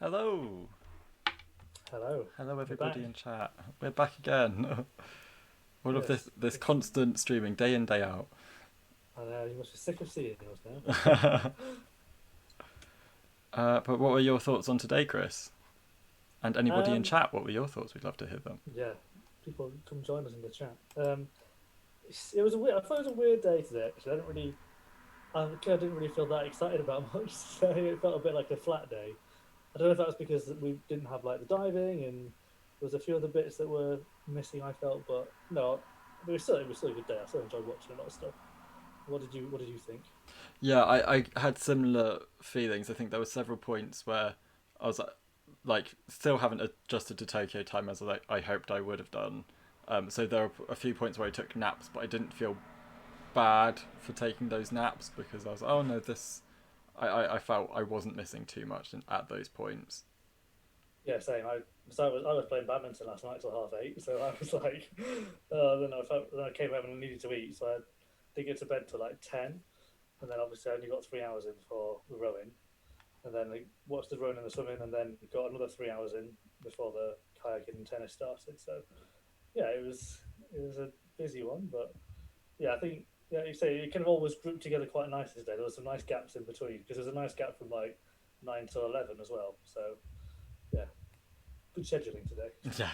Hello. Hello. Hello We're back. everybody in chat. We're back again. All of this Yes. this constant streaming day in day out. I know you must be sick of seeing us now. But what were your thoughts on today, Chris? And anybody in Um, chat, what were your thoughts? We'd love to hear them. yeah, people come join us in the chat. It was a weird. I thought it was a weird day today. Actually, I didn't really feel that excited about much. So it felt a bit like a flat day. I don't know if that was because we didn't have like the diving and there was a few other bits that were missing. I felt, but no, it was still a good day. I still enjoyed watching a lot of stuff. What did you think? Yeah, I had similar feelings. I think there were several points where I was like still haven't adjusted to Tokyo time as I hoped I would have done. So there were a few points where I took naps, but I didn't feel bad for taking those naps because I was oh no this I felt I wasn't missing too much at those points. Yeah, same. I was playing badminton last night till 8:30, so I was like, then I came home and I needed to eat, so I didn't get to bed till like 10, and then obviously I only got 3 hours in for the rowing, and then I watched the rowing and the swimming, and then got another 3 hours in before the kayaking and tennis started. So yeah, it was a busy one, but yeah, I think yeah, you say it kind of all was grouped together quite nicely today. There was some nice gaps in between because there's a nice gap from like 9 till 11 as well. So yeah, good scheduling today. Yeah.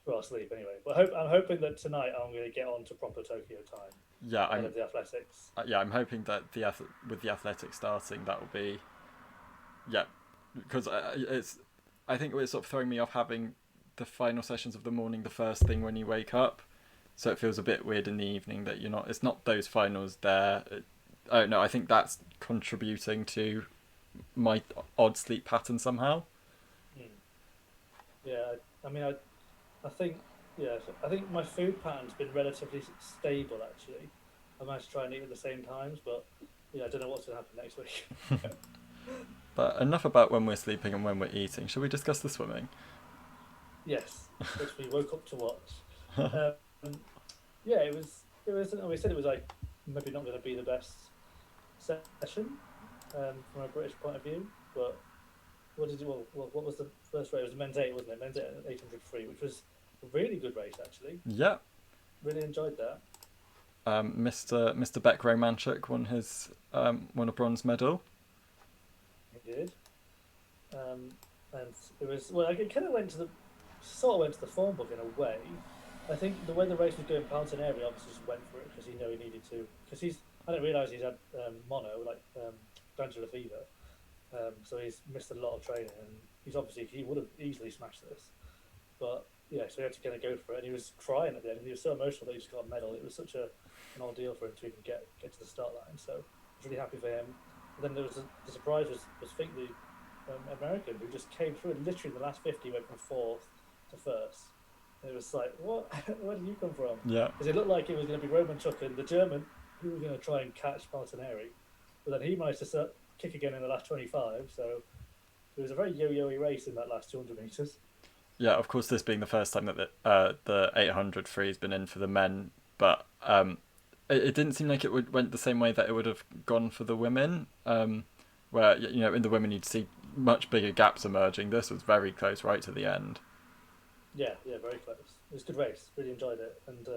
For our sleep anyway. But I'm hoping that tonight I'm going to get on to proper Tokyo time Yeah, ahead of the athletics. I'm hoping that with the athletics starting, that will be yeah, because it's I think it's sort of throwing me off having the final sessions of the morning the first thing when you wake up, so it feels a bit weird in the evening that you're not. It's not those finals there. I don't know. I think that's contributing to my odd sleep pattern somehow. Hmm. Yeah, I mean, I think yeah, I think my food pattern's been relatively stable actually. I managed to try and eat at the same times, but yeah, I don't know what's going to happen next week. But enough about when we're sleeping and when we're eating. Shall we discuss the swimming? Yes, which we woke up to watch. Um, yeah, it was. We said it was like maybe not going to be the best session from a British point of view, but what did you? Well, what was the first race? It was the men's eight, wasn't it? Men's eight 800 free, which was a really good race actually. Yeah. Really enjoyed that. Mr. Beck Romanchuk won a bronze medal. He did, and it was well. I kind of went to the sort of went to the form book in a way. I think the way the race was going, Palantineri obviously just went for it because he knew he needed to. Because I didn't realise he's had mono, like glandular fever. So he's missed a lot of training, and he would have easily smashed this. But yeah, so he had to kind of go for it, and he was crying at the end. He was so emotional that he just got a medal. It was such an ordeal for him to even get to the start line. So I was really happy for him. And then the surprise was Fink, the American, who just came through and literally in the last 50 went from fourth to first. And it was like, what? Where did you come from? Yeah. Because it looked like it was going to be Roman Chuck and the German who were going to try and catch Martinelli. But then he managed to kick again in the last 25. So it was a very yo-yo race in that last 200 meters. Yeah, of course, this being the first time that the 800 free has been in for the men, but it didn't seem like went the same way that it would have gone for the women, where in the women you'd see much bigger gaps emerging. This was very close right to the end. Yeah, yeah, very close. It was a good race. Really enjoyed it. And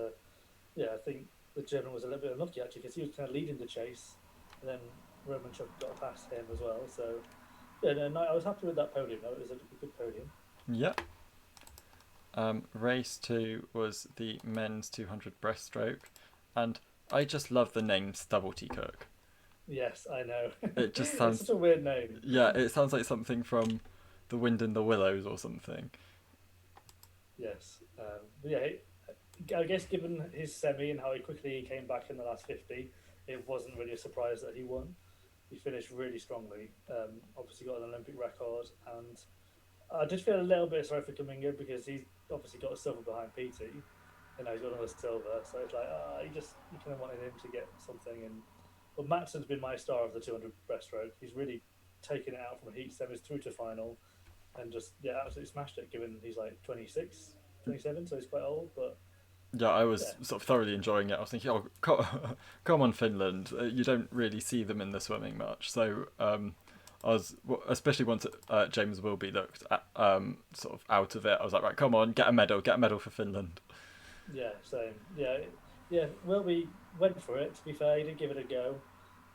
yeah, I think the German was a little bit unlucky actually because he was kind of leading the chase, and then Roman Chuck got past him as well. So yeah, no, I was happy with that podium. Though. It was a good podium. Yeah. Race two was the men's 200 breaststroke, and I just love the name Stubblety Cook. Yes, I know. It just It's sounds such a weird name. yeah, it sounds like something from The Wind in the Willows or something. Yes, but yeah, I guess given his semi and how quickly he came back in the last 50, it wasn't really a surprise that he won. He finished really strongly. Obviously got an Olympic record, and I did feel a little bit sorry for Kuminga because he's obviously got a silver behind PT, and now he's got another silver. So it's like you kind of wanted him to get something. And but Matson's been my star of the 200 breaststroke. He's really taken it out from heat semis through to final, and just yeah, absolutely smashed it. Given he's like 26, 27, so he's quite old. But Yeah, I was yeah, sort of thoroughly enjoying it. I was thinking, oh, come on, Finland. You don't really see them in the swimming much. So I especially once James Wilby looked sort of out of it. I was like, right, come on, get a medal for Finland. Yeah, same. Yeah. Well, we went for it. To be fair, he did give it a go,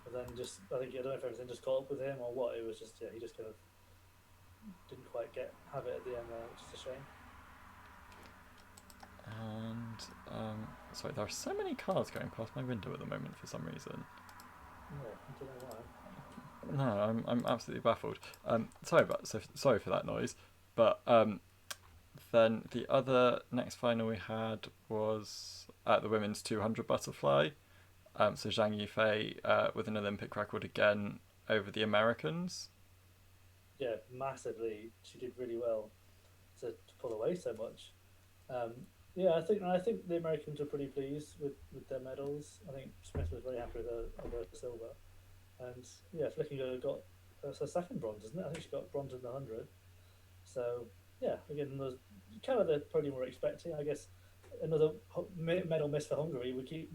but then I think I don't know if everything just caught up with him or what. It was just he just kind of didn't quite have it at the end there, which is a shame. And sorry, there are so many cars going past my window at the moment for some reason. Yeah, I don't know why. No, I'm absolutely baffled. Sorry for that noise. But then the other next final we had was at the women's 200 butterfly. So Zhang Yifei with an Olympic record again over the Americans. Yeah, massively. She did really well to pull away so much. Um, yeah, I think the Americans were pretty pleased with their medals. I think Smith was very happy with her silver, and yeah, Flickinger got her second bronze, isn't it? I think she got bronze in the 100. So yeah, again, was kind of the podium we're expecting. I guess another medal miss for Hungary. We keep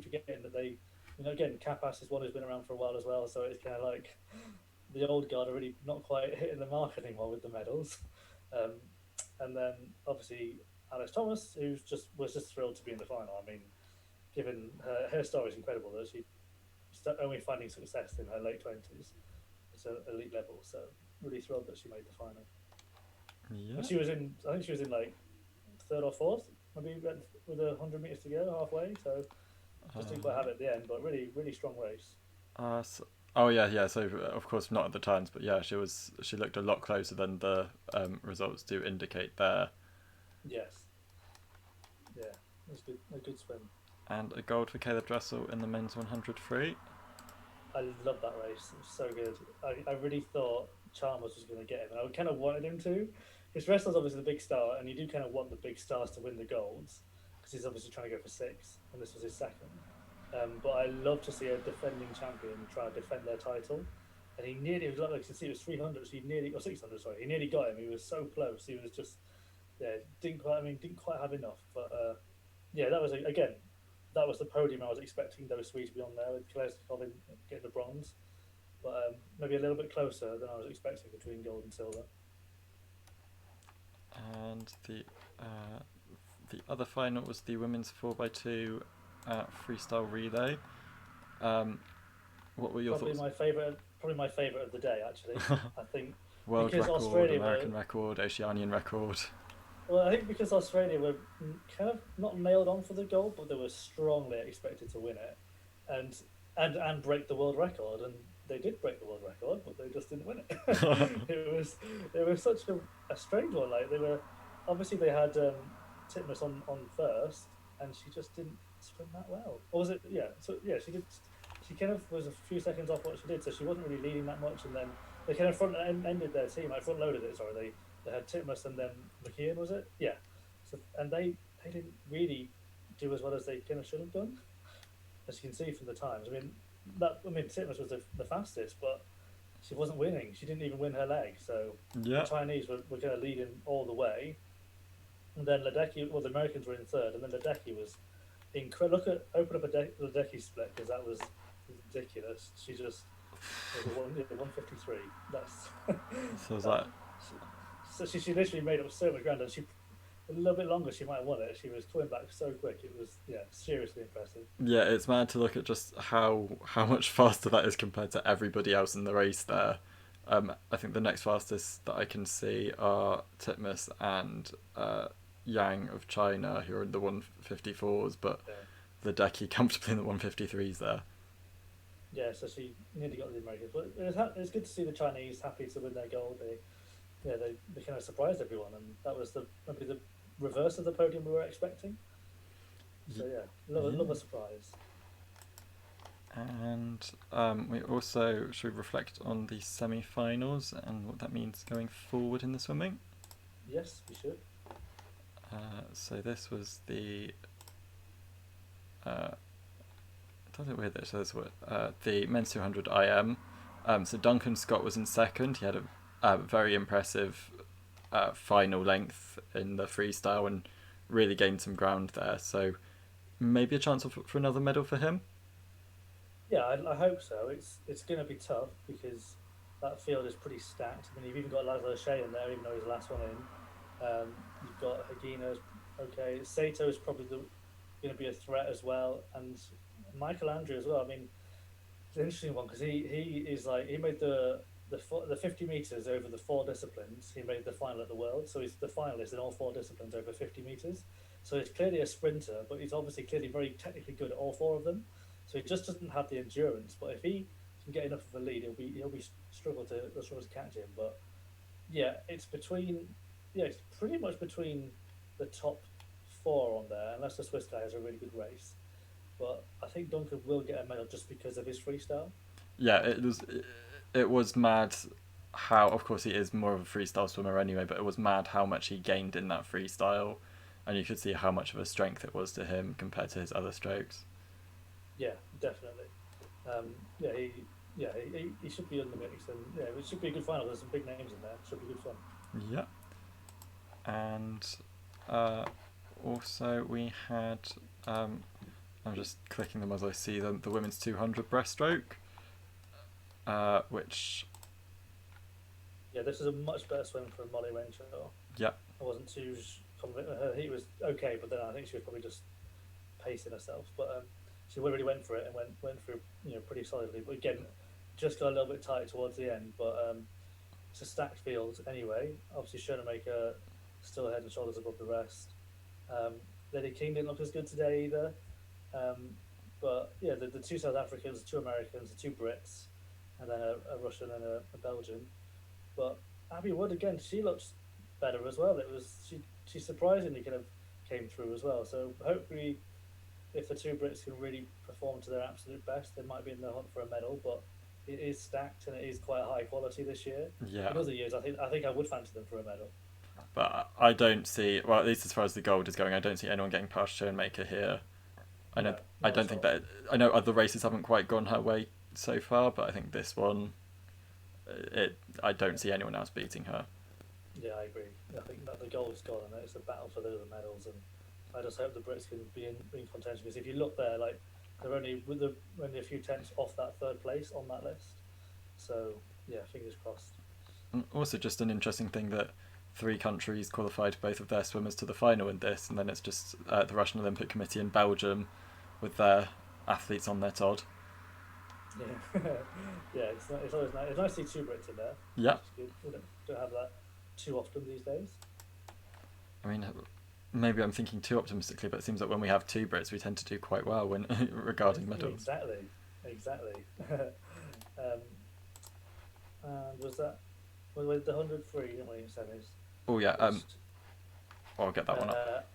forgetting that they, again, Kapas is one who's been around for a while as well. So it's kind of like the old guard are really not quite hitting the mark anymore with the medals. Um, and then obviously Alex Thomas, was just thrilled to be in the final. I mean, given her story is incredible that she's only finding success in her late 20s. It's an elite level, so really thrilled that she made the final. Yeah. And I think she was in like third or fourth, maybe with 100 meters to go halfway. So just didn't quite have it at the end, but really, really strong race. Yeah. So of course not at the times, but yeah, she looked a lot closer than the results do indicate there. Yes. Yeah, it was a good swim. And a gold for Caleb Dressel in the men's 100 free. I love that race. It was so good. I really thought Chalmers was going to get him, and I kind of wanted him to. Because Dressler's obviously the big star, and you do kind of want the big stars to win the golds, because he's obviously trying to go for 6, and this was his second. But I love to see a defending champion try to defend their title. And he nearly, it was like you can see, it was 300, so or 600, sorry. He nearly got him. He was so close. He was just, didn't quite have enough. But yeah, that was, again, that was the podium I was expecting those three to be on there, with Kolesnikov getting the bronze. But maybe a little bit closer than I was expecting between gold and silver. And the other final was the women's 4x2 freestyle relay. What were your thoughts? Probably my favourite of the day, actually. I think world because record, Australia American record, Oceanian record. Well, I think because Australia were kind of not nailed on for the gold, but they were strongly expected to win it, and break the world record, and they did break the world record, but they just didn't win it. it was such a strange one. Like they had Titmus on first, and she just didn't swim that well. Or was it? Yeah. So yeah, she did. She kind of was a few seconds off what she did, so she wasn't really leading that much, and then they kind of ended their team. Front loaded it. Sorry, they had Titmus and then McKeon, was it? Yeah. So and they didn't really do as well as they kind of should have done, as you can see from the times. I mean, Titmus was the fastest, but she wasn't winning. She didn't even win her leg. So the Chinese were kind of leading all the way, and then Ledecky. Well, the Americans were in third, and then Ledecky was incredible. Open up a Ledecky split, because that was ridiculous. She just was 153. That's so was that. So she literally made up so much ground, and a little bit longer she might have won it. She was coming back so quick. It was seriously impressive. Yeah, it's mad to look at just how much faster that is compared to everybody else in the race there. I think the next fastest that I can see are Titmus and Yang of China, who are in the 154s, but Ledecky comfortably in the 153s there. Yeah, so she nearly got the Americans. But it's good to see the Chinese happy to win their gold. They kind of surprised everyone, and that was maybe the reverse of the podium we were expecting. So love a surprise. And we also should reflect on the semi-finals and what that means going forward in the swimming. Yes, we should. So this was the. Does it weird that it says the men's 200 IM. So Duncan Scott was in second. He had a very impressive final length in the freestyle and really gained some ground there. So maybe a chance for another medal for him. Yeah, I hope so. It's going to be tough because that field is pretty stacked. I mean, you've even got Laszlo Shea in there, even though he's the last one in. You've got Hagino's okay. Sato is probably going to be a threat as well, and Michael Andrew as well. I mean, it's an interesting one because he is like he made the 50 meters over the four disciplines. He made the final at the World, so he's the finalist in all four disciplines over 50 meters. So he's clearly a sprinter, but he's obviously clearly very technically good at all four of them. So he just doesn't have the endurance. But if he can get enough of a lead, he'll be struggle to catch him. But yeah, it's pretty much between the top four on there, unless the Swiss guy has a really good race. But I think Duncan will get a medal just because of his freestyle. Yeah, it was mad how, of course, he is more of a freestyle swimmer anyway, but it was mad how much he gained in that freestyle, and you could see how much of a strength it was to him compared to his other strokes. Yeah, definitely. Yeah, he should be in the mix, and yeah, it should be a good final. There's some big names in there. It should be good fun. Yeah, and uh, also we had I'm just clicking them as I see them. The women's 200 breaststroke, which Yeah, this is a much better swim from Molly Renshaw. yeah, I wasn't too confident. Her heat was okay, but then I think she was probably just pacing herself. But she really went for it and went through pretty solidly. But again, just got a little bit tight towards the end. But it's a stacked field anyway. Obviously, Schoenemaker still head and shoulders above the rest. Um, Lady King didn't look as good today either. Um, but yeah, the two South Africans, the two Americans, the two Brits, and then a Russian and a Belgian. But Abby Wood again, she looks better as well. It was she surprisingly kind of came through as well. So hopefully, if the two Brits can really perform to their absolute best, they might be in the hunt for a medal. But it is stacked and it is quite high quality this year. yeah. In other years, I think I would fancy them for a medal. But I don't see, well, at least as far as the gold is going, I don't see anyone getting past Schoenmaker here. I know, No, I not don't at think all. that. I know other races haven't quite gone her way so far, but I think this one, I don't see anyone else beating her. Yeah, I agree. I think that the gold is gone, and it's a battle for the medals. And I just hope the Brits can be in contention because if you look there, like they're only a few tenths off that third place on that list. So yeah, fingers crossed. And also, just an interesting thing that 3 countries qualified both of their swimmers to the final in this, and then it's just the Russian Olympic Committee and Belgium with their athletes on their Todd. Yeah, yeah. It's always nice. It's nice to see two Brits in there, Yeah, which is good. We don't have that too often these days. I mean, maybe I'm thinking too optimistically, but it seems like when we have 2 Brits, we tend to do quite well when regarding medals. Exactly. um, and was that with the 100 free, didn't we? Semis. Oh yeah, Just, I'll get that one up.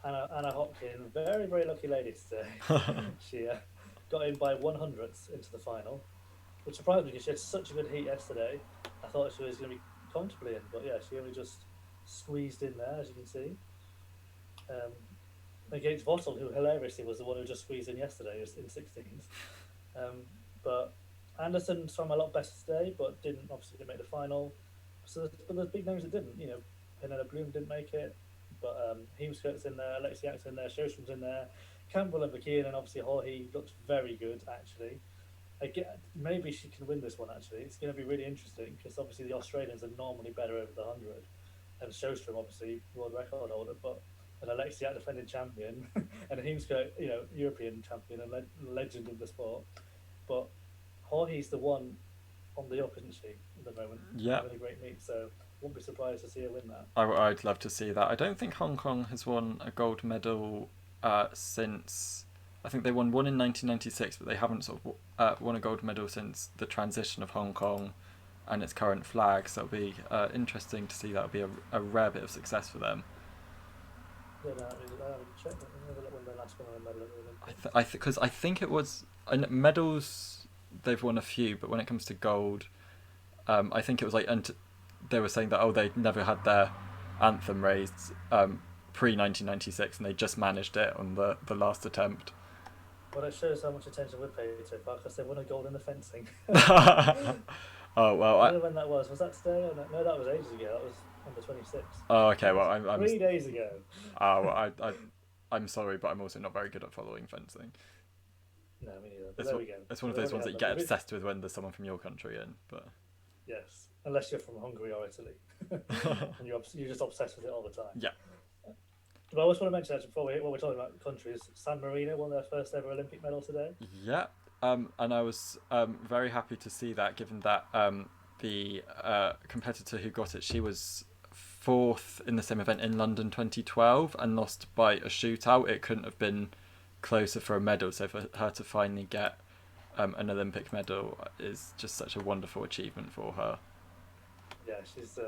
Anna Hopkins, very very lucky lady today. She got in by 100ths into the final, which surprised me because she had such a good heat yesterday. I thought she was going to be comfortably in, but yeah, she only just squeezed in there, as you can see. Um, Against Vottel, who hilariously was the one who just squeezed in yesterday in 16s. But Anderson swam a lot better today, but didn't make the final. But there's big names that didn't. Penelope Bloom didn't make it, but Heemskerk's in there, Alexiak's in there, Sjöström's in there, Campbell and McKeon, and obviously Jorge looked very good actually. Maybe she can win this one actually. It's going to be really interesting because obviously the Australians are normally better over the 100, and Sjöström obviously world record holder, but an Alexiak defending champion, and Heemskerk, European champion and legend of the sport. But Jorge's the one on the up, isn't she, at the moment? Yeah, Having a great meet, so won't be surprised to see her win that. I'd love to see that. I don't think Hong Kong has won a gold medal since. I think they won one in 1996, but they haven't sort of won a gold medal since the transition of Hong Kong and its current flag. So it'll be interesting to see. That'll be a rare bit of success for them. Yeah, no, I haven't checked. I never when the last one on a medal at the Olympics. Because I think it was medals. They've won a few, but when it comes to gold, I think it was like they were saying that they never had their anthem raised pre 1996, and they just managed it on the last attempt. Well, it shows how much attention we've paid so far because they won a gold in the fencing. Oh well, I don't know when that was. Was that today? Or no, that was ages ago. That was under 26. oh okay. Well, I'm 3 days ago. oh well, I'm sorry, but I'm also not very good at following fencing. No, me neither. But there we go. It's one of We those already ones that have you get that. obsessed with when there's someone from your country in. But Yes, unless you're from Hungary or Italy, and you're just obsessed with it all the time. Yeah. But I also want to mention actually before what we're talking about countries, San Marino won their first ever Olympic medal today. Yeah. And I was very happy to see that, given that the competitor who got it, she was fourth in the same event in London 2012 and lost by a shootout. It couldn't have been closer for a medal. So for her to finally get an Olympic medal is just such a wonderful achievement for her. Yeah, she's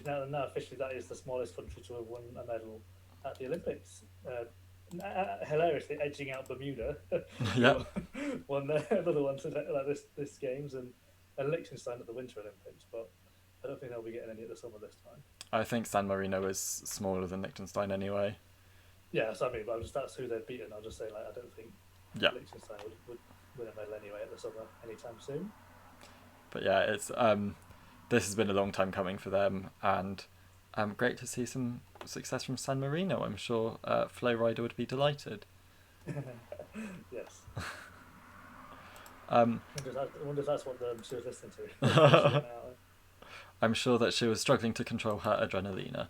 now officially that is the smallest country to have won a medal at the Olympics. Hilariously edging out Bermuda, Yeah. who won another one today, like this games, and Liechtenstein at the Winter Olympics. But I don't think they'll be getting any at the summer this time. I think San Marino is smaller than Liechtenstein anyway. Yeah, so I mean, but that's who they've beaten. I'll just say, like, I don't think Yeah. Liechtenstein would win a medal anyway at the summer anytime soon. But yeah, it's this has been a long time coming for them, and great to see some success from San Marino. I'm sure Flo Rida would be delighted. Yes. I wonder if that's what she was listening to. I'm sure that she was struggling to control her adrenalina.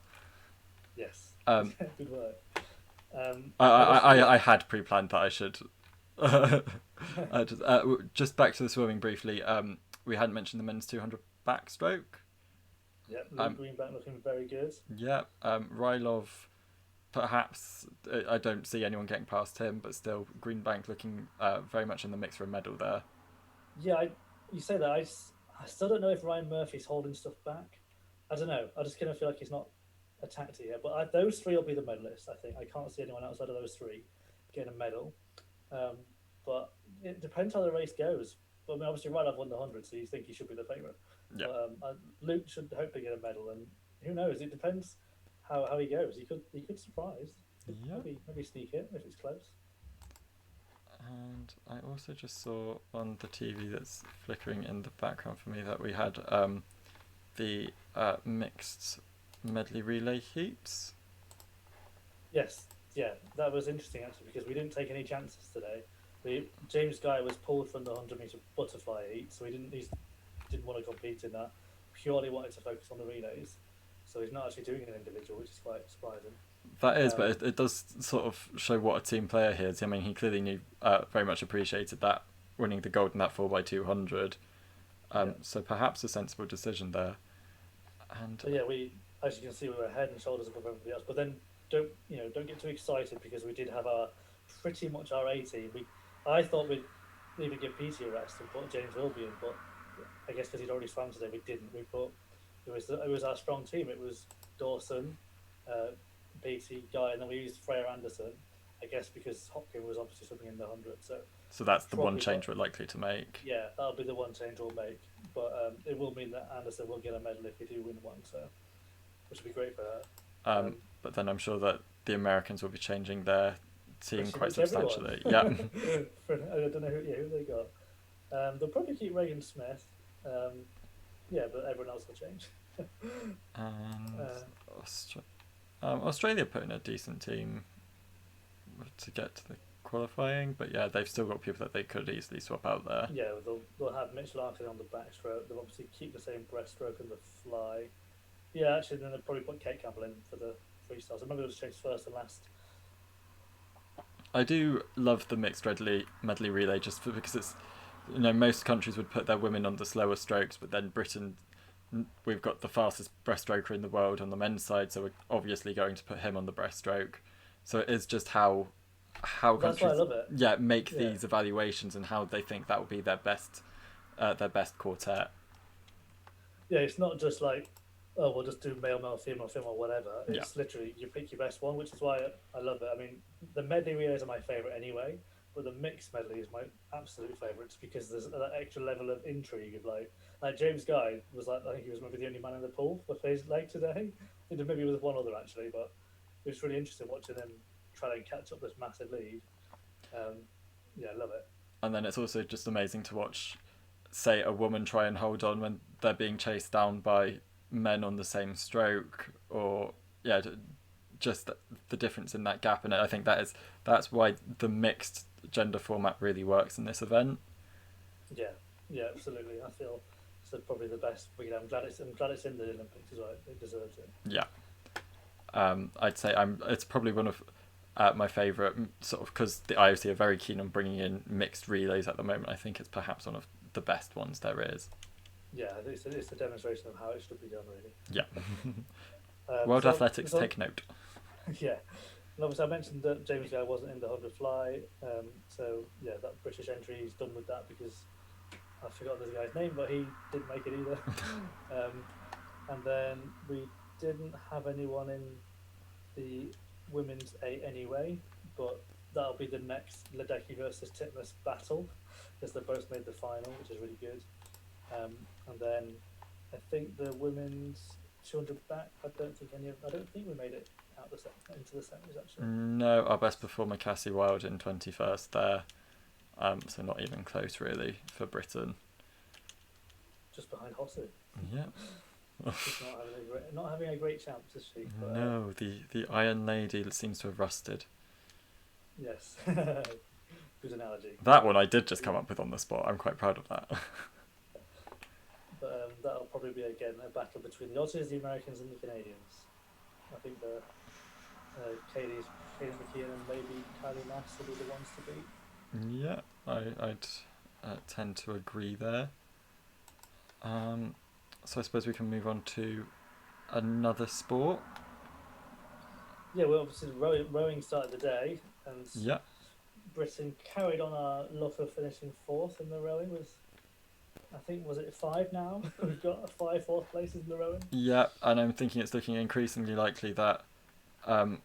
Yes. Good work. I had pre-planned that I should. Just back to the swimming briefly. We hadn't mentioned the men's 200 backstroke. Yeah, Luke Greenbank looking very good. Yeah, Rylov, perhaps I don't see anyone getting past him, but still Greenbank looking very much in the mix for a medal there. Yeah, you say that. I still don't know if Ryan Murphy's holding stuff back. I don't know. I just kind of feel like he's not attacked here. But those three will be the medalists, I think. I can't see anyone outside of those three getting a medal. But it depends how the race goes. But I mean, obviously, Rylov won the 100, so you think he should be the favourite. Yeah. But, Luke should hopefully get a medal, and who knows? It depends how he goes. He could surprise. Yeah. Maybe sneak in if it's close. And I also just saw on the TV that's flickering in the background for me that we had the mixed medley relay heats. Yes, yeah, that was interesting actually because we didn't take any chances today. James Guy was pulled from the 100-meter butterfly heat, so he didn't want to compete in that. Purely wanted to focus on the relays, so he's not actually doing an individual, which is quite surprising. That is, but it does sort of show what a team player he is. I mean, he clearly knew, very much appreciated that winning the gold in that 4x200. So perhaps a sensible decision there. And so yeah, we, as you can see, we were head and shoulders above everybody else. But then don't get too excited because we did have pretty much our A team. I thought we'd even give Petey a rest and put James Wilby in, but I guess because he'd already swam today, we didn't. We put it was our strong team. It was Dawson, Petey, Guy, and then we used Freya Anderson. I guess because Hopkins was obviously swimming in the 100, so that's the one change we're likely to make. Yeah, that'll be the one change we'll make. But it will mean that Anderson will get a medal if we do win one, so which would be great for her. But then I'm sure that the Americans will be changing their team quite substantially. Everyone. Yeah. I don't know who they got. They'll probably keep Reagan Smith. Yeah, but everyone else will change. And Australia put in a decent team to get to the qualifying, but yeah, they've still got people that they could easily swap out there. Yeah, they'll have Mitch Larkin on the backstroke. They'll obviously keep the same breaststroke and the fly. Yeah, actually, then they'll probably put Kate Campbell in for the freestyles. Maybe they'll just change first and last. I do love the mixed medley relay just because it's, most countries would put their women on the slower strokes, but then Britain, we've got the fastest breaststroker in the world on the men's side, so we're obviously going to put him on the breaststroke. So it is just how That's countries why I love it. make these evaluations and how they think that will be their best quartet. Yeah, it's not just like, oh, we'll just do male, female, or whatever. It's literally you pick your best one, which is why I love it. I mean, the medley relays are my favourite anyway, but the mixed medley is my absolute favourite because there's that extra level of intrigue of like James Guy was I think he was maybe the only man in the pool for his leg today. I think maybe with one other actually, but it was really interesting watching him try and catch up this massive lead. Yeah, I love it. And then it's also just amazing to watch, say, a woman try and hold on when they're being chased down by men on the same stroke, or just the difference in that gap. And I think that's why the mixed gender format really works in this event. Yeah, absolutely. I feel So probably the best. I'm glad it's in the Olympics as well. It deserves it. Yeah. I'd say it's probably one of my favourite sort of, because the IOC are very keen on bringing in mixed relays at the moment. I think it's perhaps one of the best ones there is. Yeah, it's a demonstration of how it should be done, really. Yeah. World Athletics, take note. Yeah. And obviously, I mentioned that James Guy wasn't in the 100 fly. So, yeah, that British entry is done with that because I forgot the guy's name, but he didn't make it either. And then we didn't have anyone in the women's 8 anyway, but that'll be the next Ledecky versus Titmus battle because they both made the final, which is really good. And then I think the women's 200 back. I don't think we made it out into the semis actually. No, our best performer Cassie Wilde in 21st there. So not even close really for Britain. Just behind Hossu. Yeah. Just not having a great chance, is she? But, no, the Iron Lady seems to have rusted. Yes. Good analogy. That one I did just come up with on the spot. I'm quite proud of that. But that'll probably be again a battle between the Aussies, the Americans, and the Canadians. I think the Katie McKeon and maybe Kylie Nass will be the ones to beat. Yeah, I'd tend to agree there. So I suppose we can move on to another sport. Yeah, well, obviously rowing started the day, and yeah, Britain carried on our luck of finishing fourth in the rowing with, I think, was it 5 now? We've got 5 fourth places in the rowing. Yeah, and I'm thinking it's looking increasingly likely that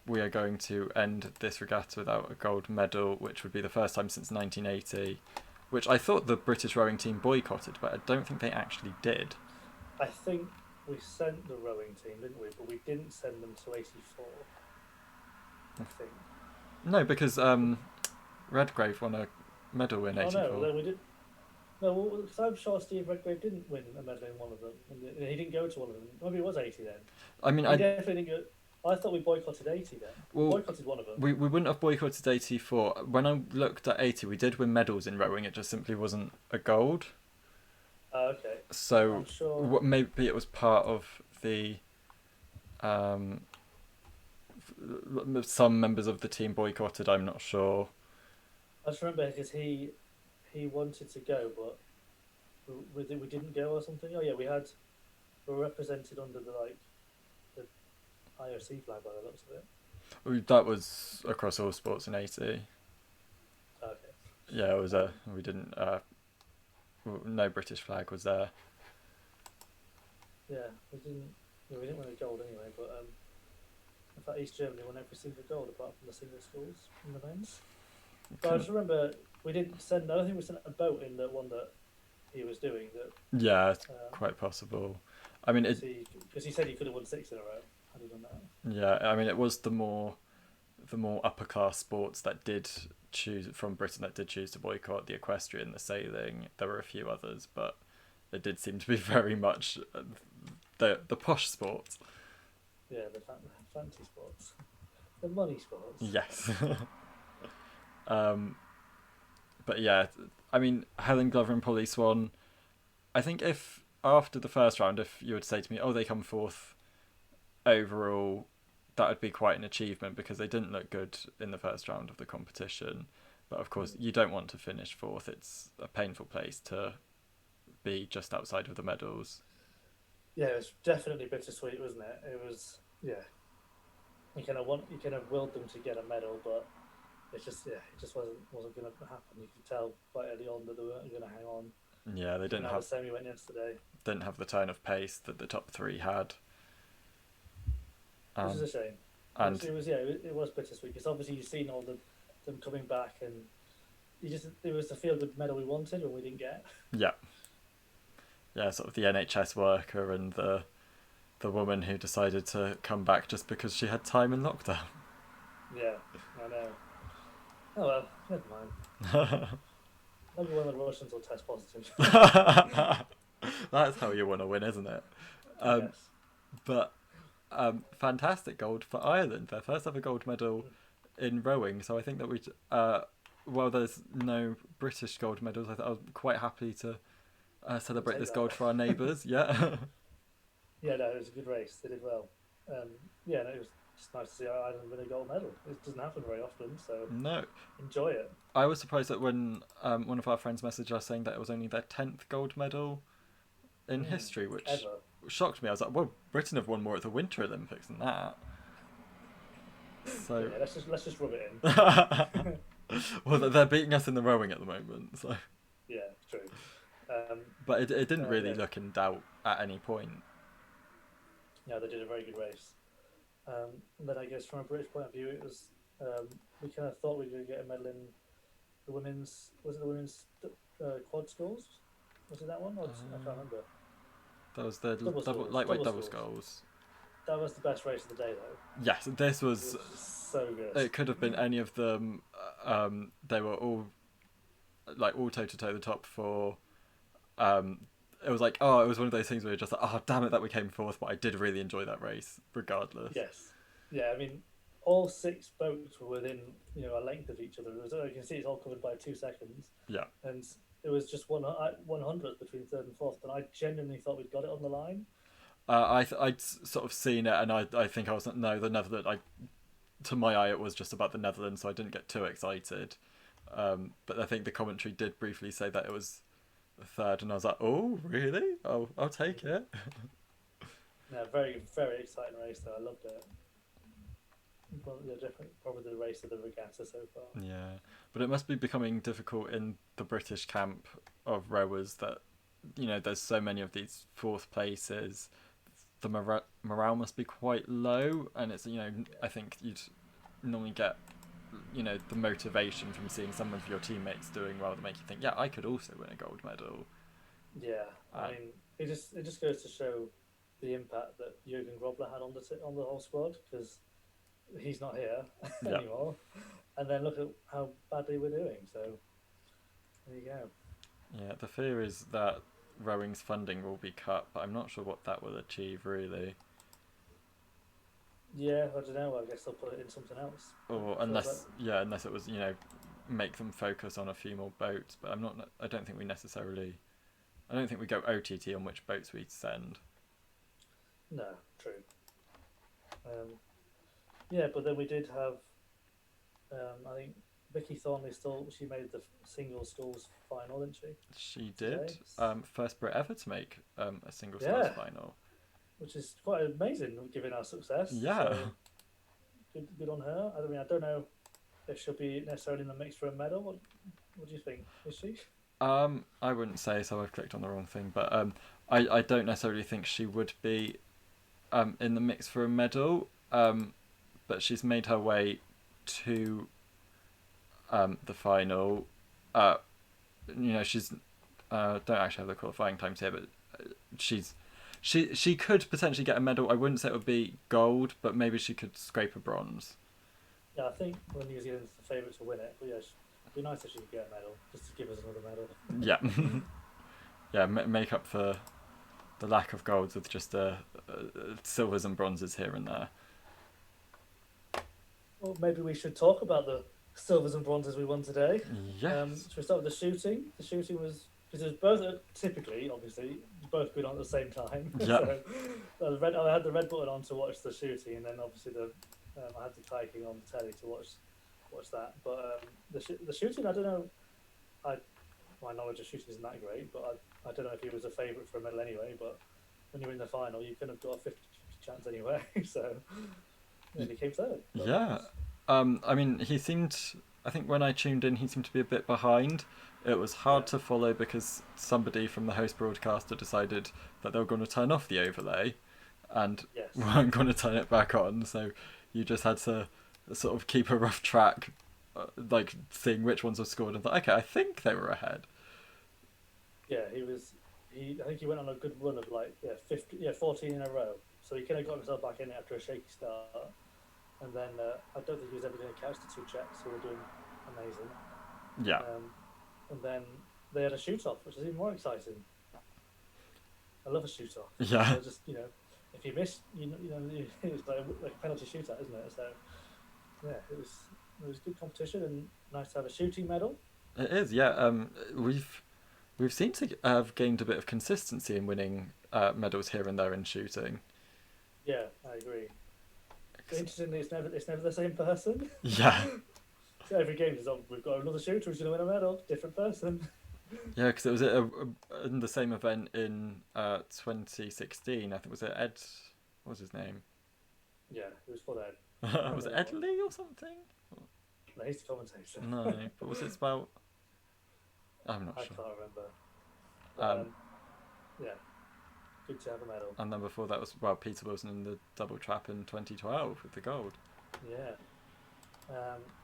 we are going to end this regatta without a gold medal, which would be the first time since 1980, which I thought the British rowing team boycotted, but I don't think they actually did. I think we sent the rowing team, didn't we? But we didn't send them to 84, I think. No, because Redgrave won a medal in 84. Oh, no, we did. No, because I'm sure Steve Redgrave didn't win a medal in one of them. And he didn't go to one of them. Maybe it was 80 then. I mean, I definitely didn't go. I thought we boycotted 80 then. Well, boycotted one of them. We wouldn't have boycotted 84. When I looked at 80, we did win medals in rowing. It just simply wasn't a gold. Okay. So I'm sure. Maybe it was part of the. Some members of the team boycotted. I'm not sure. I just remember because he wanted to go, but we didn't go or something. Oh yeah, we were represented under the IOC flag by the looks of it. That was across all sports in 80. Okay. Yeah, it was we didn't. No British flag was there. Yeah, we didn't win a gold anyway, but in fact East Germany won every single gold apart from the single schools in the men's. But I just remember we didn't send. I don't think we sent a boat in the one that he was doing. Yeah, it's quite possible. I mean, because he said he could have won 6 in a row had he done that. Yeah, I mean, it was the more upper class sports that did choose from Britain that did choose to boycott: the equestrian, the sailing. There were a few others, but it did seem to be very much the posh sports. Yeah, the fancy sports, the money sports. Yes. But yeah, I mean, Helen Glover and Polly Swan. I think if after the first round, if you would say to me, "Oh, they come fourth overall," that would be quite an achievement because they didn't look good in the first round of the competition. But of course, you don't want to finish fourth. It's a painful place to be just outside of the medals. Yeah, it was definitely bittersweet, wasn't it? It was, yeah. You kind of willed them to get a medal, but it just wasn't going to happen. You could tell quite early on that they weren't going to hang on. Yeah, they didn't have the semi went yesterday. Didn't have the turn of pace that the top 3 had. Which is a shame. And it was bittersweet because obviously you've seen all them coming back, and it was the feel good medal we wanted and we didn't get. Yeah, sort of the NHS worker and the woman who decided to come back just because she had time in lockdown. Yeah, I know. Oh well, never mind. Maybe one of the Russians will test positive. That's how you want to win, isn't it? Yes. But fantastic gold for Ireland, their first ever gold medal in rowing. So I think that while there's no British gold medals, I'm quite happy to celebrate take this gold that. for our neighbours. Yeah. Yeah, no, it was a good race. They did well. Yeah, no, it was just nice to see Ireland win a gold medal. It doesn't happen very often, so No, enjoy it. I was surprised that when one of our friends messaged us saying that it was only their 10th gold medal in history, which Ever. shocked me. I was like, well, Britain have won more at the Winter Olympics than that. So, Yeah, let's just rub it well, in. they're beating us in the rowing at the moment. So, Yeah, true. but it didn't really Yeah, look in doubt at any point. yeah, they did a very good race. And then I guess from a British point of view, it was we kind of thought we were going to get a medal in the women's. Was it the women's quad sculls? Was it that one? I can't remember. That was the Double sculls. lightweight Double double sculls. sculls. That was the best race of the day, though. Yes, this It was. was just so good. It could have been any of them. They were all like all toe to toe the top for. It was like, oh, it was one of those things where you're just like, oh, damn it that we came fourth, but I did really enjoy that race regardless. Yes. Yeah, I mean, all six boats were within a length of each other. You can see it's all covered by 2 seconds. Yeah. And it was just 100th between third and fourth, and I genuinely thought we'd got it on the line. I'd sort of seen it, and I think I was no the Netherlands. To my eye, it was just about the Netherlands, so I didn't get too excited. But I think the commentary did briefly say that it was third, and I was like, oh, really? I'll take it. Yeah, very, very exciting race, though. I loved it. Probably the race of the regatta so far. Yeah, but it must be becoming difficult in the British camp of rowers that, there's so many of these fourth places. The morale must be quite low, and it's, I think you'd normally get, the motivation from seeing some of your teammates doing well to make you think, yeah, I could also win a gold medal. Yeah, I mean, it just goes to show the impact that Jurgen Grobler had on the whole squad, because he's not here anymore. And then look at how badly we're doing. So there you go. Yeah, the fear is that rowing's funding will be cut, but I'm not sure what that will achieve really. Yeah, I don't know. I guess they'll put it in something else. Or unless it was make them focus on a few more boats. But I don't think we necessarily. I don't think we go OTT on which boats we send. No, true. Yeah, but then we did have. I think Vicky Thornley she made the single schools final, didn't she? She did. First Brit ever to make a single schools final. Which is quite amazing given our success. Yeah. So good on her. I mean, I don't know if she'll be necessarily in the mix for a medal. What do you think? Is she? I wouldn't say so. I've clicked on the wrong thing, but I don't necessarily think she would be in the mix for a medal. But she's made her way to the final. She's don't actually have the qualifying times here, but she could potentially get a medal. I wouldn't say it would be gold, but maybe she could scrape a bronze. Yeah, I think New Zealand's the favourite to win it. But yeah, it'd be nice if she could get a medal, just to give us another medal. Yeah. Yeah, make up for the lack of golds with just silvers and bronzes here and there. Well, maybe we should talk about the silvers and bronzes we won today. Yes. Should we start with the shooting? The shooting was because it was both typically, obviously, both good on at the same time. Yeah. So I had the red button on to watch the shooting, and then obviously I had the kayaking on the telly to watch that. But the shooting, I don't know. My knowledge of shooting isn't that great, but I don't know if he was a favourite for a medal anyway. But when you're in the final, you kind of got a 50 chance anyway. So yeah, he came third. Yeah. I mean, he seemed. I think when I tuned in, he seemed to be a bit behind. It was hard to follow because somebody from the host broadcaster decided that they were going to turn off the overlay and weren't going to turn it back on. So you just had to sort of keep a rough track, like seeing which ones were scored and thought, okay, I think they were ahead. Yeah, I think he went on a good run of 14 in a row. So he kind of got himself back in after a shaky start. And then I don't think he was ever going to catch the two Czechs who were doing amazing. Yeah. And then they had a shoot-off, which is even more exciting. I love a shoot-off. Yeah. So just, if you miss, it's like a penalty shootout, isn't it? So, yeah, it was good competition and nice to have a shooting medal. It is, yeah. We've We've seemed to have gained a bit of consistency in winning medals here and there in shooting. Yeah, I agree. Interestingly, it's never the same person. Yeah. So every game is we've got another shooter who's going to win a medal, different person. Yeah, because it was in the same event in 2016. I think was it Ed? What was his name? Yeah, it was for that. Was it Ed Lee or something? No, he's the commentator. No, but was it spelled? I'm not I sure. can't remember. Yeah, good to have a medal. And then before that was Peter Wilson in the double trap in 2012 with the gold. Yeah.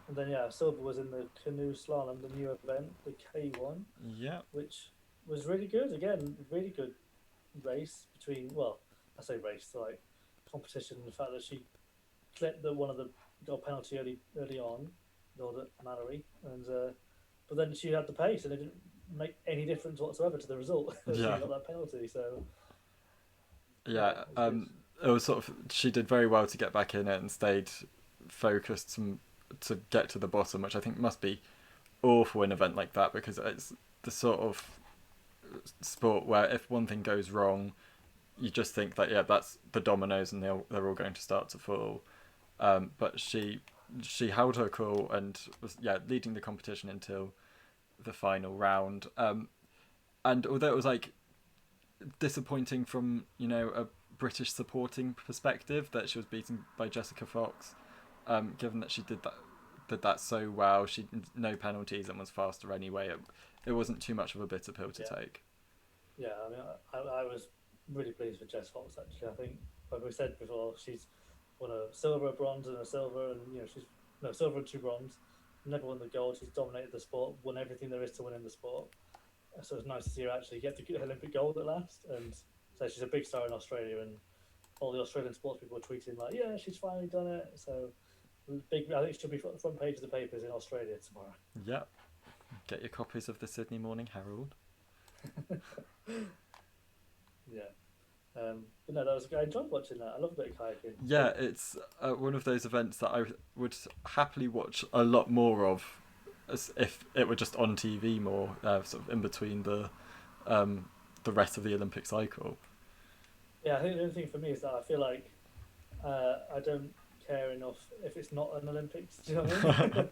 And then silver was in the canoe slalom, the new event, the K1. Yeah. Which was really good. Again, really good race between. Well, I say race, so like competition. The fact that she clipped that one of the got a penalty early on, Mallory, and but then she had the pace, and it didn't make any difference whatsoever to the result. She got that penalty, so. Yeah, it was sort of she did very well to get back in it and stayed focused to get to the bottom, which I think must be awful in an event like that because it's the sort of sport where if one thing goes wrong, you just think that that's the dominoes and they're all going to start to fall. But she held her cool and was leading the competition until the final round. And although it was like disappointing from a British supporting perspective that she was beaten by Jessica Fox, given that she did that so well, she no penalties and was faster anyway. It wasn't too much of a bitter pill to take. Yeah, I mean, I was really pleased with Jess Fox actually. I think, like we said before, she's won a silver, a bronze, and a silver, and she's silver and 2 bronze. Never won the gold. She's dominated the sport, won everything there is to win in the sport. So it's nice to see her actually get the Olympic gold at last, and so she's a big star in Australia, and all the Australian sports people are tweeting like, "Yeah, she's finally done it." So big. I think she'll be front page of the papers in Australia tomorrow. Yeah, get your copies of the Sydney Morning Herald. Yeah. But no, that was. I enjoyed watching that. I love a bit of kayaking. Yeah, it's one of those events that I would happily watch a lot more of, as if it were just on TV more, sort of in between the rest of the Olympic cycle. Yeah, I think the only thing for me is that I feel like I don't care enough if it's not an Olympics. Do you know what I mean?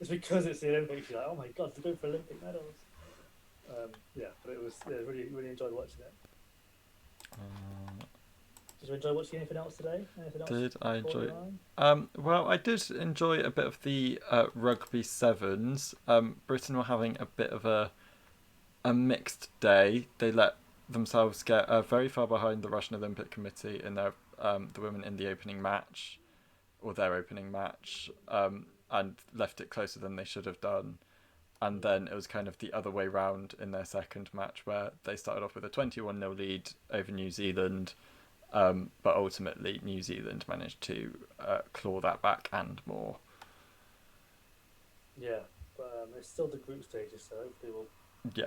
It's because it's the Olympics. You're like, oh my god, they're going for Olympic medals. But it was really really enjoyed watching it. Did you enjoy watching anything else today? Anything else? Did I enjoy? Well, I did enjoy a bit of the Rugby Sevens. Britain were having a bit of a mixed day. They let themselves get very far behind the Russian Olympic Committee in their the women in the opening match, or their opening match, and left it closer than they should have done. And then it was kind of the other way round in their second match, where they started off with a 21-0 lead over New Zealand, but ultimately New Zealand managed to claw that back and more. Yeah, but it's still the group stages, so hopefully we'll be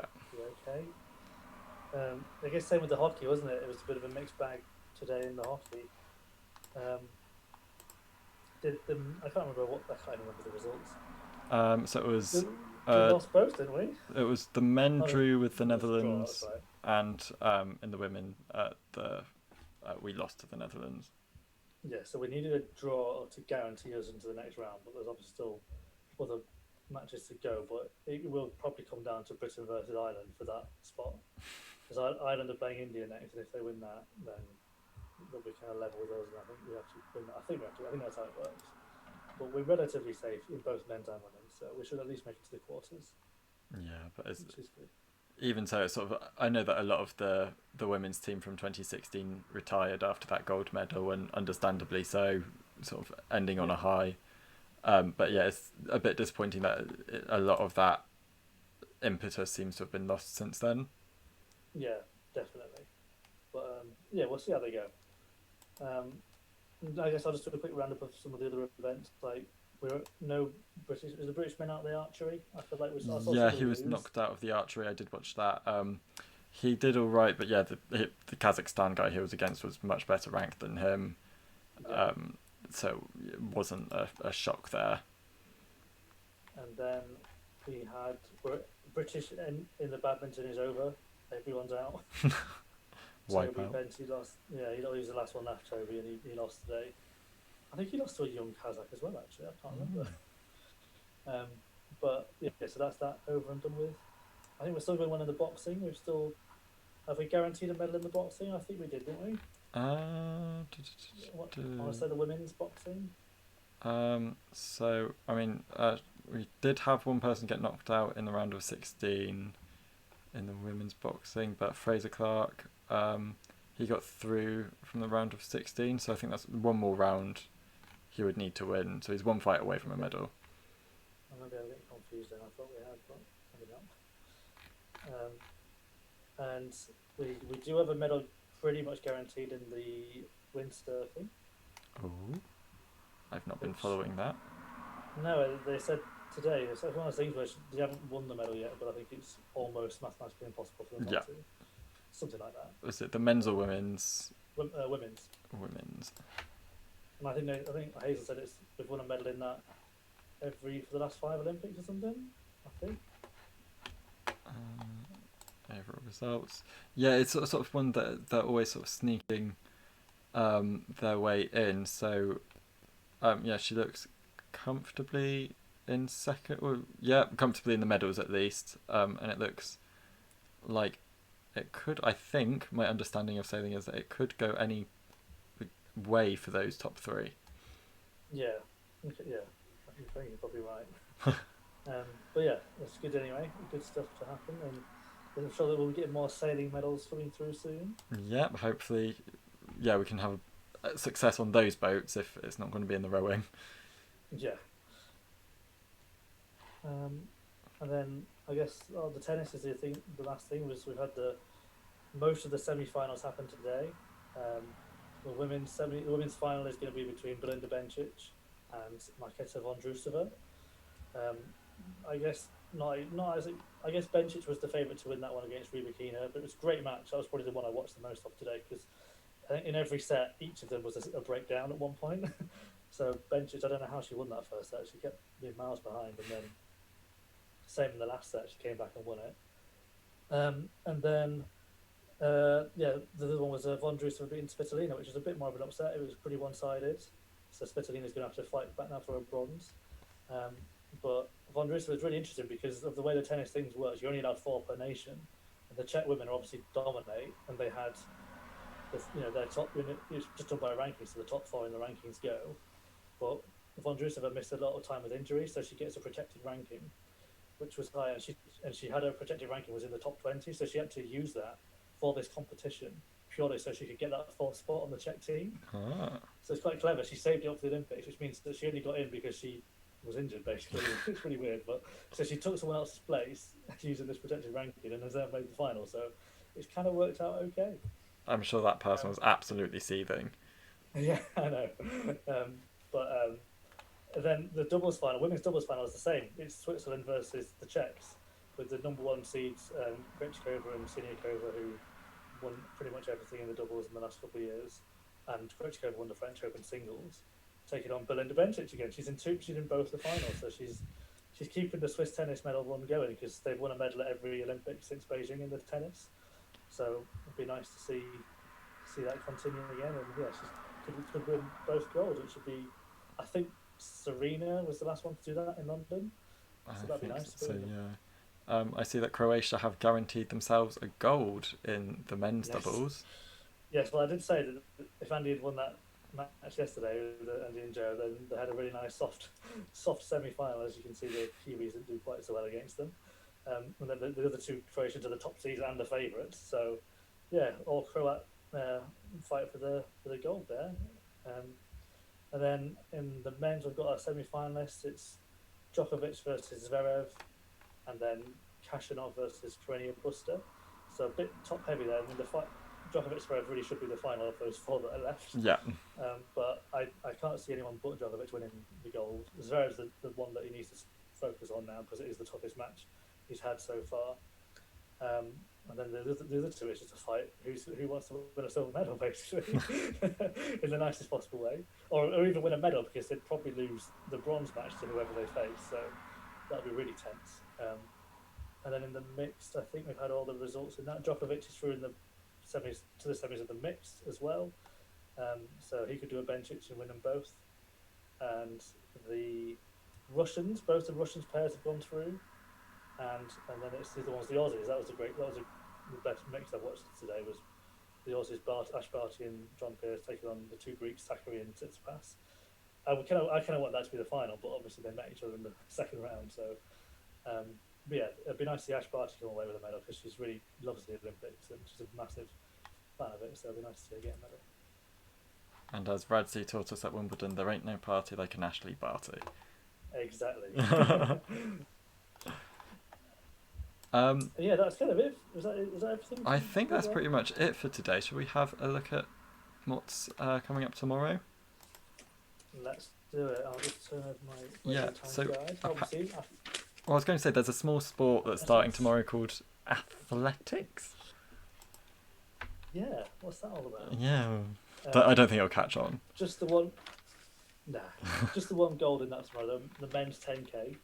okay. I guess same with the hockey, wasn't it? It was a bit of a mixed bag today in the hockey. I can't remember the results. So it was. We lost both, didn't we? It was the men drew with the Netherlands, draw, right. And in the women, we lost to the Netherlands. Yeah, so we needed a draw to guarantee us into the next round, but there's obviously still other matches to go. But it will probably come down to Britain versus Ireland for that spot, because Ireland are playing India next, and if they win that, then they'll be kind of level with us, and I think we have to win that. I think that's how it works. But we're relatively safe in both men's and women's, so we should at least make it to the quarters. Yeah, but which is good. Even so, it's sort of, I know that a lot of the women's team from 2016 retired after that gold medal, and understandably so, sort of ending on a high. But yeah, it's a bit disappointing that a lot of that impetus seems to have been lost since then. Yeah, definitely. But we'll see how they go. I guess I'll just do a quick roundup of some of the other events. Like, is the British men out of the archery? I feel like he was knocked out of the archery. I did watch that. He did all right, but yeah, the Kazakhstan guy he was against was much better ranked than him. Yeah. So it wasn't a shock there. And then we had British in the badminton is over. Everyone's out. Wipe Toby out. Bent, he lost. Yeah, he was the last one left, Toby, and he lost today. I think he lost to a young Kazakh as well, actually. I can't remember. But yeah, so that's that over and done with. I think we're still going one in the boxing. Have we guaranteed a medal in the boxing? I think we did, didn't we? I want to say the women's boxing. So I mean, we did have one person get knocked out in the round of 16 in the women's boxing, but Fraser Clark, he got through from the round of 16, so I think that's one more round he would need to win. So he's one fight away from a medal. Maybe I'm getting confused then. I thought we had, but maybe not. And we do have a medal pretty much guaranteed in the windsurfing. Oh, I've not been following that. No, they said today. It's one of those things where they haven't won the medal yet, but I think it's almost mathematically impossible for them not to. Something like that. Was it the men's or women's? Women's. Women's. And I think Hazel said we've won a medal in that for the last 5 Olympics or something. I think. Overall results. Yeah, it's sort of one that they're always sort of sneaking their way in. So, yeah, she looks comfortably in second. Well, yeah, comfortably in the medals at least. And it looks like it could. I think my understanding of sailing is that it could go any way for those top 3. Yeah, yeah. I think you're probably right. But yeah, it's good anyway. Good stuff to happen, and I'm sure that we'll get more sailing medals coming through soon. Yep, hopefully, yeah, we can have a success on those boats if it's not going to be in the rowing. Yeah. And then I guess the tennis is the last thing was we've had most of the semi-finals happen today. The women's final is going to be between Belinda Bencic and Marketa Vondrousova. I guess I guess Bencic was the favourite to win that one against Rybakina, but it was a great match. That was probably the one I watched the most of today because I think in every set each of them was a breakdown at one point. So Bencic, I don't know how she won that first set. She kept being miles behind, and then same in the last set, she came back and won it. And then the other one was Vondrousova beating Svitolina, which was a bit more of an upset. It was pretty one-sided. So Svitolina's going to have to fight back now for a bronze. But Vondrousova was really interesting because of the way the tennis things work. You're only allowed 4 per nation, and the Czech women obviously dominate, and they had, their top. It's just done by rankings, so the top 4 in the rankings go. But Vondrousova missed a lot of time with injury, so she gets a protected ranking, which was high, and she had her protected ranking was in the top 20, so she had to use that for this competition purely so she could get that 4th spot on the Czech team. So it's quite clever. She saved it up for the Olympics, which means that she only got in because she was injured, basically. It's pretty weird, but so she took someone else's place using this protected ranking and has then made the final. So it's kind of worked out okay. I'm sure that person was absolutely seething. Yeah, I know. Then the doubles final, women's doubles final, is the same. It's Switzerland versus the Czechs, with the number 1 seeds, Krejcikova and Siniakova, who won pretty much everything in the doubles in the last couple of years, and Krejcikova won the French Open singles, taking on Belinda Bencic again. She's in both the finals, so she's keeping the Swiss tennis medal run going because they've won a medal at every Olympics since Beijing in the tennis. So it'd be nice to see that continue again, and yeah, she could win both gold, which would be, I think Serena was the last one to do that in London, so that'd be nice. So yeah. I see that Croatia have guaranteed themselves a gold in the men's doubles. Yes, well, I did say that if Andy had won that match yesterday, Andy and Joe, then they had a really nice soft semi-final. As you can see, the Kiwis didn't do quite so well against them. And then the other 2 Croatians are the top seeds and the favourites. So, yeah, all Croat fight for the gold there. And then in the men's, we've got our semi-finalists. It's Djokovic versus Zverev, and then Khachanov versus Karenia Busta. So a bit top heavy there. I mean, the fight Djokovic Zverev really should be the final of those 4 that are left. Yeah. But I can't see anyone but Djokovic winning the gold. Zverev's the one that he needs to focus on now because it is the toughest match he's had so far. And then the other 2 is just a fight who wants to win a silver medal, basically, in the nicest possible way, or even win a medal because they'd probably lose the bronze match to whoever they face. So that'd be really tense. And then in the mixed, I think we've had all the results in that. Djokovic is through in the semis to the semis of the mixed as well. So he could do a Benčić and win them both. And the Russians, both the Russians pairs have gone through. And then it's the ones, the Aussies. The best mix I've watched today was the Aussies, Ash Barty and John Pearce taking on the two Greeks, Zachary and Tsitsipas. I kind of want that to be the final, but obviously they met each other in the second round. So, but yeah, it'd be nice to see Ash Barty come away with a medal because she really loves the Olympics and she's a massive fan of it. So it'd be nice to see her get a medal. And as Radzi taught us at Wimbledon, there ain't no party like an Ashley Barty. Exactly. Yeah, that's kind of it. Is that everything? I think that's pretty much it for today. Shall we have a look at what's coming up tomorrow? Let's do it. I'll just turn over my guide. I was going to say there's a small sport that's starting tomorrow called athletics. Yeah, what's that all about? Yeah, I don't think it'll catch on. Just the one. Nah, just the one gold in that tomorrow. The men's 10K.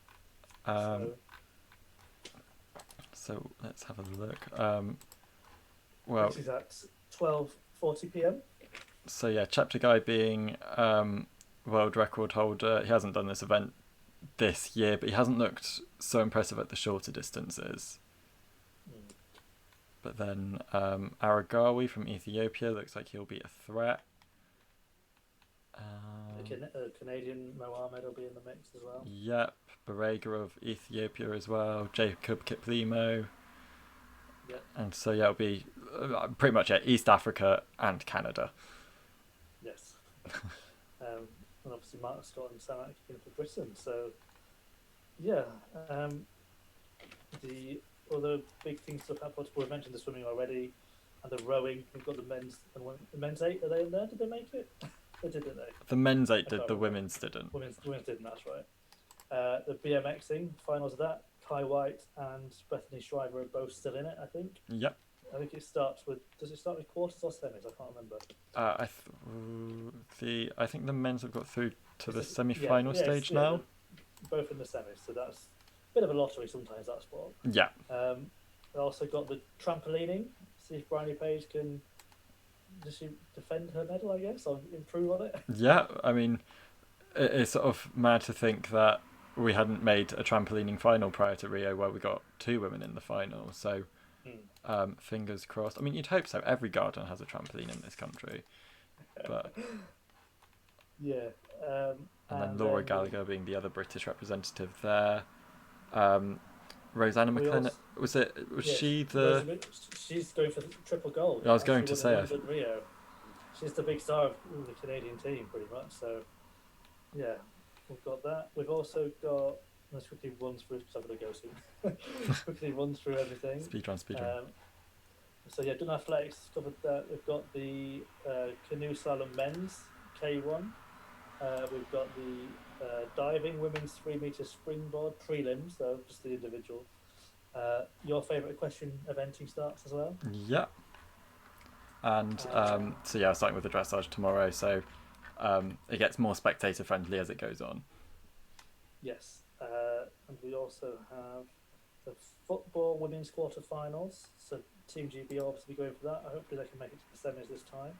So let's have a look. This is at 12:40 p.m. So yeah, chapter guy being world record holder. He hasn't done this event this year, but he hasn't looked so impressive at the shorter distances. But then Aragawi from Ethiopia looks like he'll be a threat. The Canadian Mohamed will be in the mix as well. Yep, Barega of Ethiopia as well. Jacob Kiplimo. Yep. And so yeah, it'll be pretty much East Africa and Canada. Yes. And obviously Mark Scott and Sam Atkinson for Britain. So yeah, the other big things to look out for, we mentioned the swimming already, and the rowing. We've got the men's 8. Are they in there? Did they make it? They did, didn't they? The men's 8 did. The women's didn't. Women's didn't. That's right. The BMXing finals of that. Kai White and Bethany Shriver are both still in it. I think. Yep. I think it starts with. Does it start with quarters or semis? I can't remember. I think the men's have got through to the semi-final stage now. Both in the semis, so that's a bit of a lottery sometimes. That sport. Yeah. We also got the trampolining. See if Bryony Page can. Does she defend her medal, I guess, or improve on it? Yeah, I mean, it's sort of mad to think that we hadn't made a trampolining final prior to Rio where we got 2 women in the final. So, fingers crossed. I mean, you'd hope so. Every garden has a trampoline in this country. But yeah. And then Laura Gallagher being the other British representative there. Rosanna McLennan, was she the... She's going for the triple gold. I was going to say... Rio. She's the big star of the Canadian team, pretty much. So, yeah, we've got that. We've also got... Let's quickly run through, because I'm going to go soon. Quickly run through everything. Speedrun. So, yeah, done athletics, covered that. We've got the canoe slalom men's, K1. We've got the diving women's 3-meter springboard prelims, so just the individual. Your favourite equestrian eventing starts as well? Yeah. And so yeah, starting with the dressage tomorrow, so it gets more spectator friendly as it goes on. Yes. And we also have the football women's quarterfinals. So Team GB will obviously be going for that. Hopefully they can make it to the semis this time.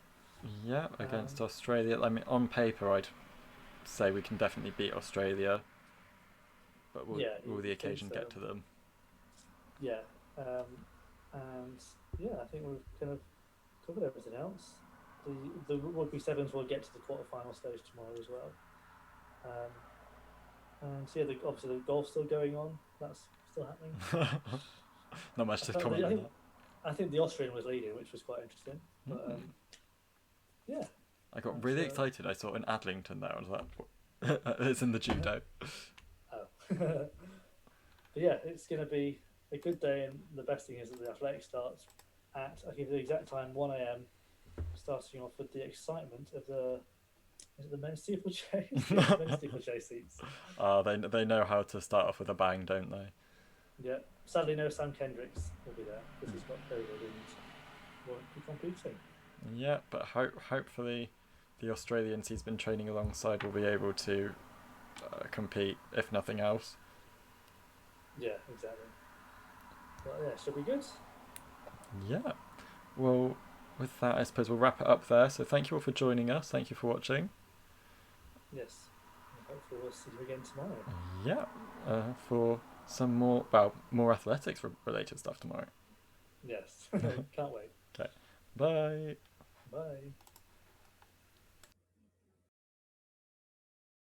Yeah, against Australia. I mean, on paper, I'd say we can definitely beat Australia, but will the occasion get to them? Yeah, and yeah, I think we've kind of covered everything else. The Rugby Sevens will get to the quarterfinal stage tomorrow as well. And so yeah, obviously the golf's still going on. That's still happening. Not much to comment on that. I think the Austrian was leading, which was quite interesting. But yeah. I got really excited. I saw an Adlington there. I was like, it's in the judo. Oh. But yeah, it's going to be a good day, and the best thing is that the athletics starts at, I give you the exact time, 1 a.m, starting off with the excitement of the men's steeplechase? Yeah, men's steeplechase seats. They know how to start off with a bang, don't they? Yeah. Sadly, no Sam Kendricks will be there because he's got COVID and won't be competing. Yeah, but hopefully the Australians he's been training alongside will be able to compete, if nothing else. Yeah, exactly. Well, yeah, should be good. Yeah. Well, with that, I suppose we'll wrap it up there. So thank you all for joining us. Thank you for watching. Yes. And hopefully we'll see you again tomorrow. Yeah. For some more athletics related stuff tomorrow. Yes. Can't wait. Okay. Bye. Bye.